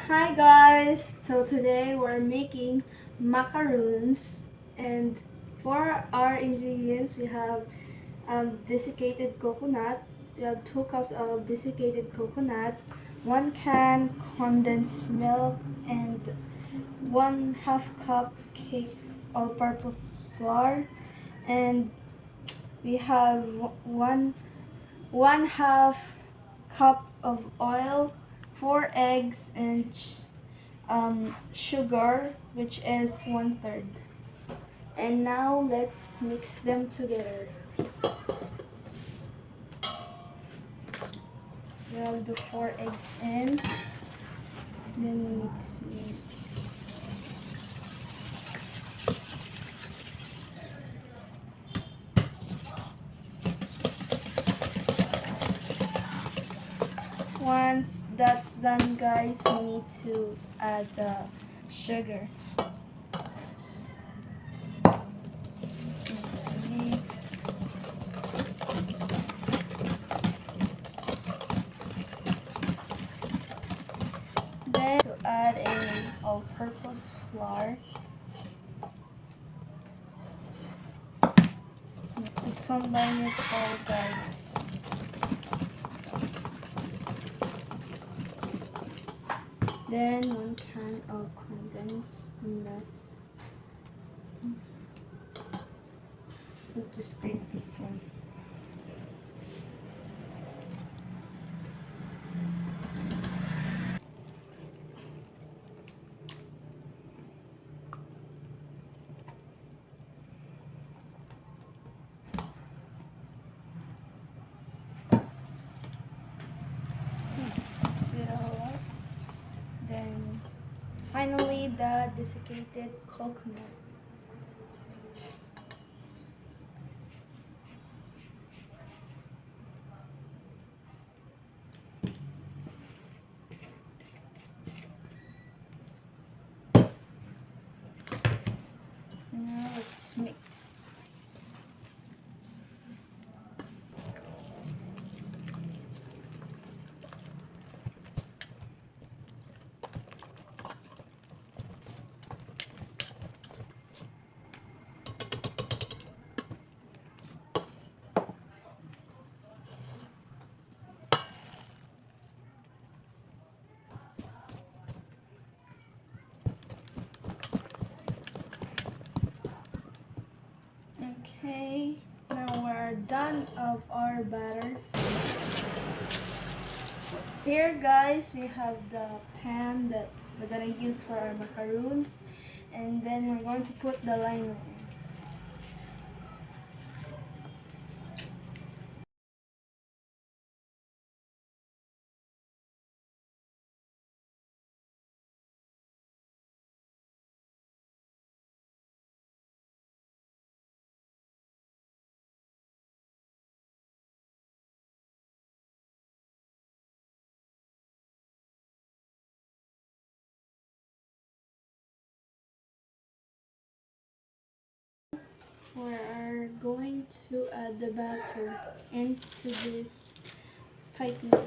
Hi guys! So today we're making macarons, and for our ingredients we have desiccated coconut. We have 2 cups of desiccated coconut, 1 can condensed milk, and 1/2 cup cake all-purpose flour, and we have one half cup of oil, 4 eggs, and sugar, which is 1/3. And now let's mix them together. We'll do 4 eggs in. Then we need to once that's done, guys, we need to add the sugar. Mix. Then to add a all-purpose flour. Just combine it all, guys. Then 1 can of condensed milk. We'll just grate this one. Mix it all up. Then finally the desiccated coconut. Now let's mix. Okay, now we're done of our batter. Here, guys, we have the pan that we're gonna use for our macaroons, and then we're going to put the liner in. We're going to add the batter into this piping bag.